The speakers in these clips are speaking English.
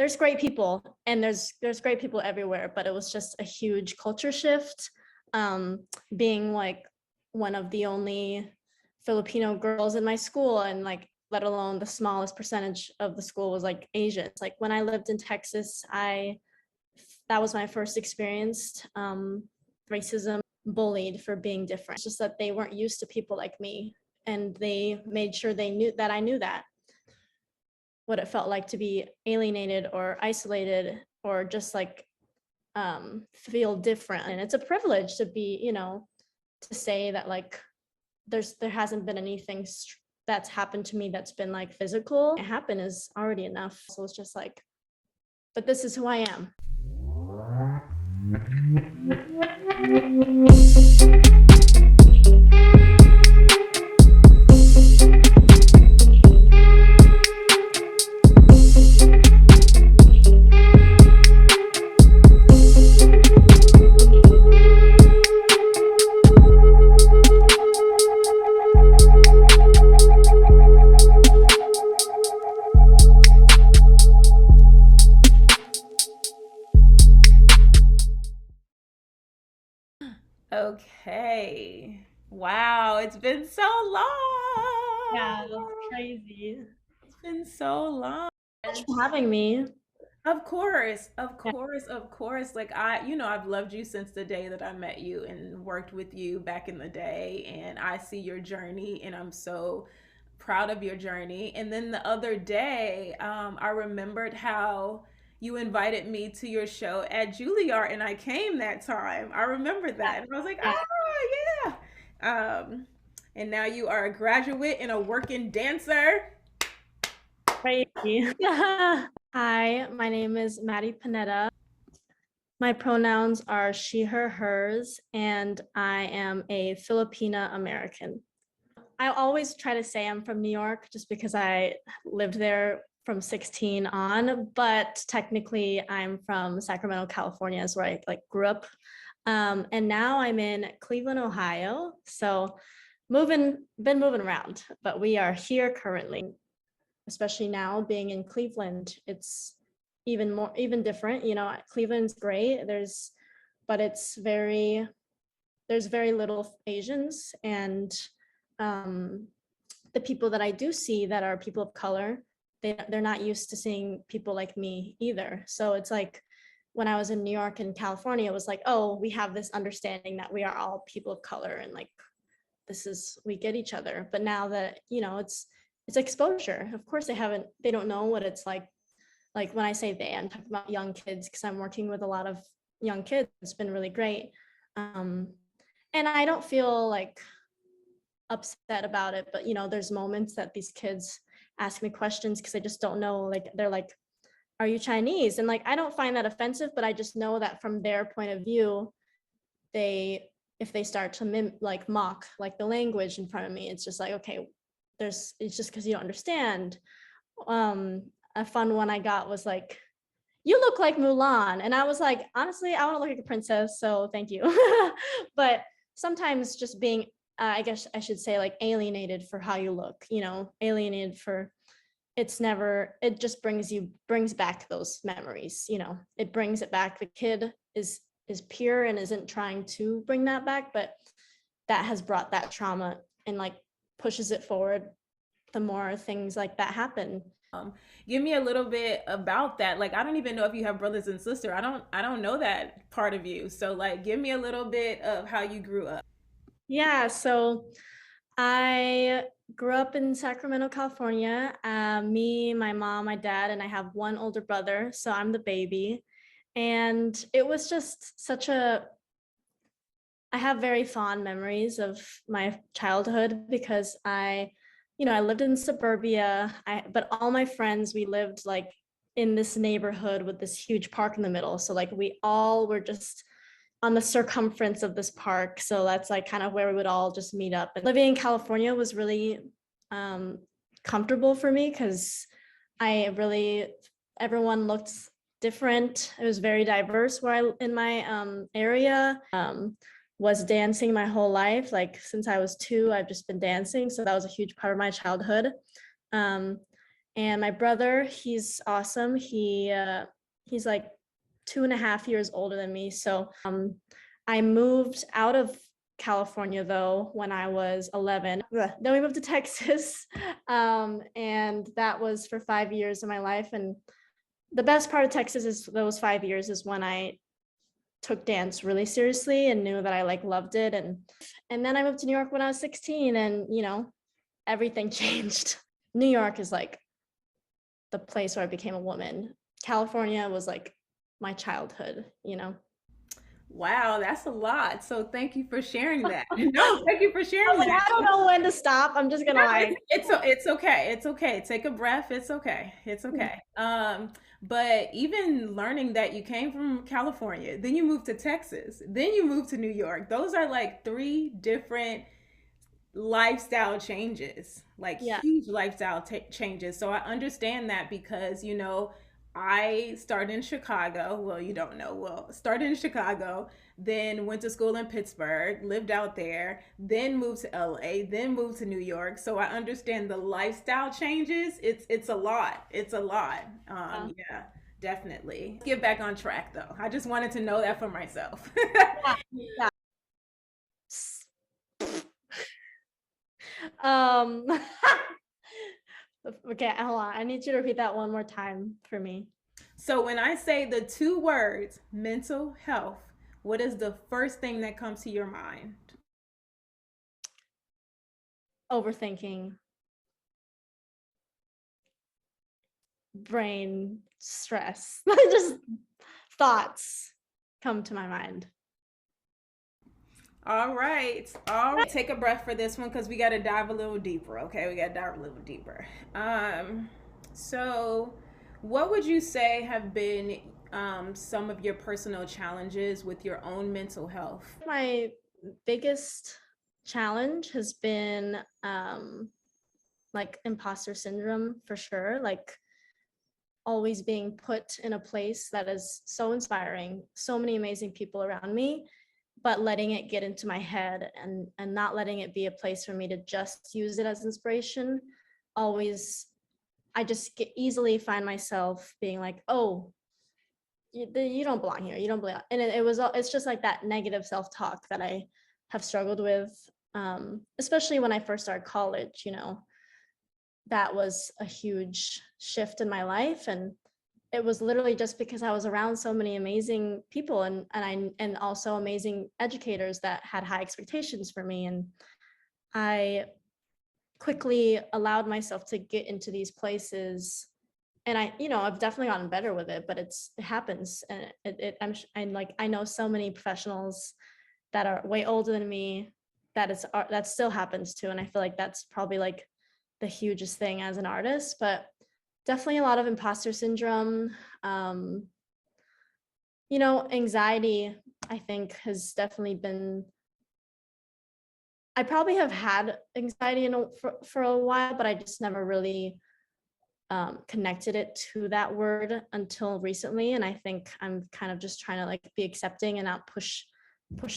there's great people, and there's great people everywhere, but it was just a huge culture shift, being like one of the only Filipino girls in my school, and like let alone the smallest percentage of the school was like Asians. Like when I lived in Texas, that was my first experience, racism, bullied for being different. It's just that they weren't used to people like me, and they made sure they knew that I knew that, what it felt like to be alienated or isolated or just like feel different. And it's a privilege to be, you know, to say that like there hasn't been anything that's happened to me that's been like physical. It happened is already enough. So it's just like, but this is who I am. Okay. Wow, it's been so long. Yeah, that's crazy. It's been so long. Thanks for having me. Of course, of Yeah. course, of course. Like I've loved you since the day that I met you and worked with you back in the day, and I see your journey, and I'm so proud of your journey. And then the other day, I remembered how you invited me to your show at Juilliard, and I came that time. I remember that, and I was like, Yeah. oh yeah. And now you are a graduate and a working dancer. Crazy. Hi, my name is Maddie Pineda. My pronouns are she, her, hers, and I am a Filipina American. I always try to say I'm from New York just because I lived there from 16 on, but technically I'm from Sacramento, California, is where I like grew up. And now I'm in Cleveland, Ohio. So been moving around, but we are here currently, especially now being in Cleveland. It's even different. You know, Cleveland's great. But there's very little Asians, and the people that I do see that are people of color, they're not used to seeing people like me either. So it's like when I was in New York and California, it was like, oh, we have this understanding that we are all people of color, and like we get each other. But now that, you know, it's exposure. Of course they don't know what it's like. Like when I say I'm talking about young kids, because I'm working with a lot of young kids. It's been really great. Um, and I don't feel like upset about it, but you know, there's moments that these kids ask me questions because I just don't know. Like they're like, are you Chinese? And like I don't find that offensive, but I just know that from their point of view, if they start to mock like the language in front of me, it's just like, okay, it's just because you don't understand. A fun one I got was like, you look like Mulan. And I was like, honestly, I want to look like a princess, so thank you. But sometimes just being, I guess I should say, like alienated for how you look, you know, alienated for, it just brings back those memories, you know, it brings it back. The kid is pure and isn't trying to bring that back, but that has brought that trauma and like pushes it forward the more things like that happen. Um, Give me a little bit about that. Like I don't even know if you have brothers and sister. I don't know that part of you. So like give me a little bit of how you grew up. Yeah, so I grew up in Sacramento, California. Me, my mom, my dad, and I have one older brother, so I'm the baby. And it was just I have very fond memories of my childhood because I lived in suburbia. But all my friends, we lived like in this neighborhood with this huge park in the middle. So like we all were just on the circumference of this park. So that's like kind of where we would all just meet up. And living in California was really um, comfortable for me because everyone looked different. It was very diverse in my area. Was dancing my whole life. Like since I was 2, I've just been dancing. So that was a huge part of my childhood. Um, And my brother, he's awesome. He's like 2.5 years older than me. So I moved out of California though when I was 11. Then we moved to Texas, and that was for 5 years of my life. And the best part of Texas is those 5 years is when I took dance really seriously and knew that I like loved it. And then I moved to New York when I was 16, and everything changed. New York is like the place where I became a woman. California was like my childhood. Wow, that's a lot. So thank you for sharing that. No, thank you for I sharing was like, that. I don't know when to stop. I'm just gonna No, like. it's okay. It's okay. Take a breath. It's okay. It's okay. But even learning that you came from California, then you moved to Texas, then you moved to New York. Those are like three different lifestyle changes, like Yeah. huge lifestyle changes. So I understand that because, I started in Chicago. Well, you don't know. Well, started in Chicago, then went to school in Pittsburgh, lived out there, then moved to LA, then moved to New York. So I understand the lifestyle changes. It's a lot. It's a lot. Yeah, definitely. Let's get back on track though. I just wanted to know that for myself. Yeah. Yeah. Um, okay, hold on. I need you to repeat that one more time for me. So when I say the two words mental health, what is the first thing that comes to your mind? Overthinking, brain stress, just thoughts come to my mind. All right. All right. Take a breath for this one because we got to dive a little deeper. Okay. We got to dive a little deeper. So what would you say have been some of your personal challenges with your own mental health? My biggest challenge has been like imposter syndrome for sure. Like always being put in a place that is so inspiring, so many amazing people around me, but letting it get into my head and not letting it be a place for me to just use it as inspiration. Always, I just easily find myself being like, oh, you don't belong here, you don't belong, and it's just like that negative self-talk that I have struggled with, especially when I first started college. That was a huge shift in my life, and it was literally just because I was around so many amazing people and also amazing educators that had high expectations for me, and I quickly allowed myself to get into these places. And I've definitely gotten better with it, but it happens. And I know so many professionals that are way older than me that still happens to. And I feel like that's probably like the hugest thing as an artist, but definitely a lot of imposter syndrome. Anxiety, I think, has definitely been. I probably have had anxiety for a while, but I just never really connected it to that word until recently. And I think I'm kind of just trying to like be accepting and not push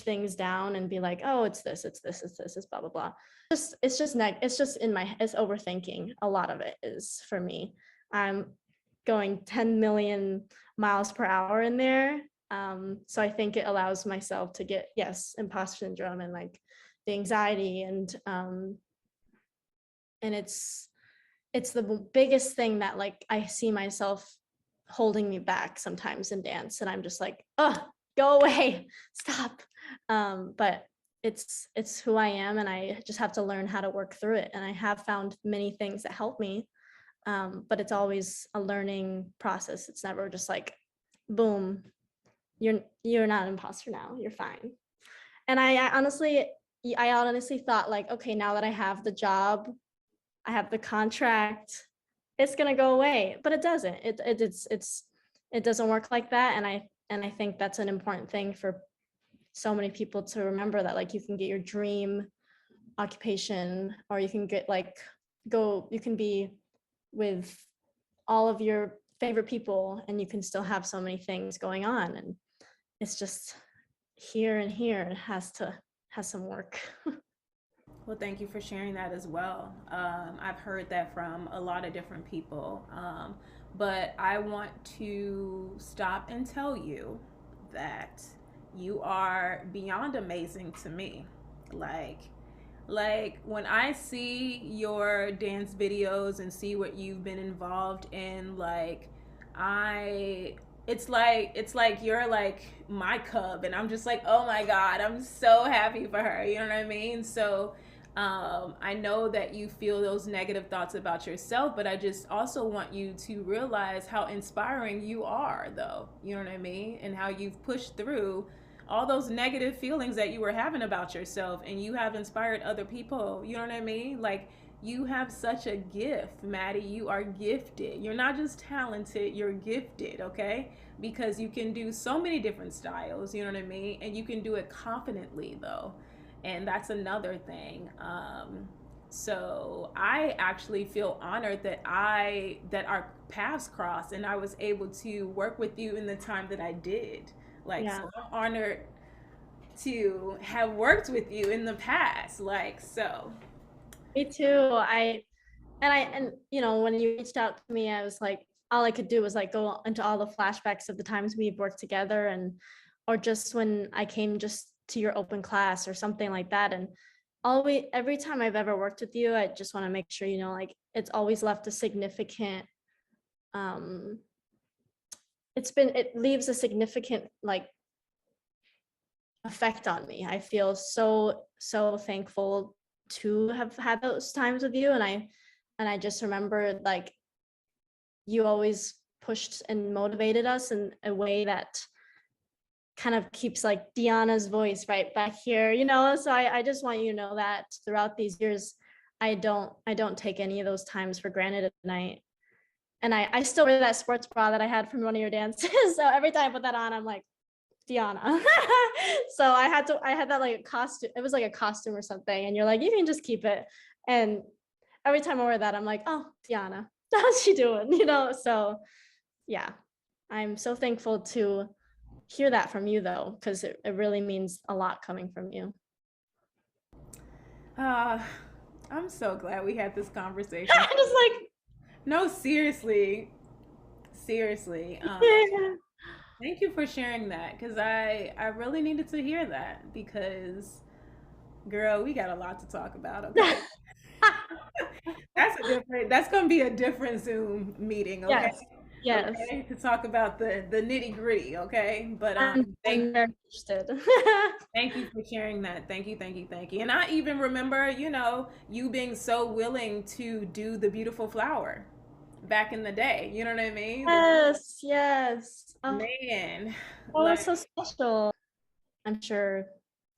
things down and be like, oh, it's this, it's blah blah blah. It's just it's overthinking. A lot of it is for me. I'm going 10 million miles per hour in there. So I think it allows myself to get, yes, imposter syndrome and like the anxiety, and it's the biggest thing that like I see myself holding me back sometimes in dance, and I'm just like, oh, go away, stop. But it's who I am, and I just have to learn how to work through it. And I have found many things that help me, but it's always a learning process. It's never just like, boom, you're not an imposter now, you're fine. And I honestly thought like, okay, now that I have the job, I have the contract, it's gonna go away, but it doesn't. It doesn't work like that, and I think that's an important thing for so many people to remember, that like you can get your dream occupation, or you can get like you can be with all of your favorite people, and you can still have so many things going on, and it's just here and here it has some work. Well, thank you for sharing that as well. I've heard that from a lot of different people. But I want to stop and tell you that you are beyond amazing to me. Like, like when I see your dance videos and see what you've been involved in, like I it's like you're like my cub, and I'm just like, oh my god, I'm so happy for her. You know what I mean? So I know that you feel those negative thoughts about yourself, but I just also want you to realize how inspiring you are, though. You know what I mean? And how you've pushed through all those negative feelings that you were having about yourself, and you have inspired other people. You know what I mean? Like, you have such a gift, Maddie. You are gifted. You're not just talented, you're gifted, okay? Because you can do so many different styles, you know what I mean? And you can do it confidently, though. And that's another thing. So I actually feel honored that our paths crossed and I was able to work with you in the time that I did. Like, Yeah, so I'm honored to have worked with you in the past. Like, so. me too. And you know, when you reached out to me, I was like, all I could do was like go into all the flashbacks of the times we've worked together, and or just when I came just to your open class or something like that. And always, every time I've ever worked with you, I just want to make sure, you know, like it's always left a significant um it leaves a significant like effect on me. I feel so thankful to have had those times with you. And I just remember like you always pushed and motivated us in a way that kind of keeps like Deanna's voice right back here, you know. So I just want you to know that throughout these years, I don't take any of those times for granted. And I still wear that sports bra that I had from one of your dances. So every time I put that on, I'm like, Dionna. So I had that like a costume. It was like a costume or something. And you're like, you can just keep it. And every time I wear that, I'm like, oh, Dionna, how's she doing? You know, so yeah, I'm so thankful to hear that from you though, because it really means a lot coming from you. Uh, I'm so glad we had this conversation. Just like, No, seriously, seriously. yeah. Thank you for sharing that, because I really needed to hear that, because girl, we got a lot to talk about. Okay, that's gonna be a different Zoom meeting. Okay, Yes, yes. okay, to talk about the nitty gritty. Okay, but I'm very interested. thank you for sharing that. Thank you, thank you, thank you. And I even remember, you being so willing to do the beautiful flower back in the day. You know what I mean? Yes, yes. Oh, Man, oh, like, it's so special. I'm sure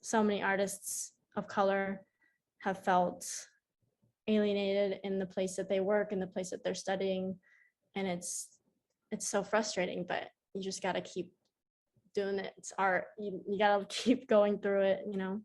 so many artists of color have felt alienated in the place that they work, in the place that they're studying, and it's so frustrating. But you just got to keep doing it. It's art. You got to keep going through it. You know.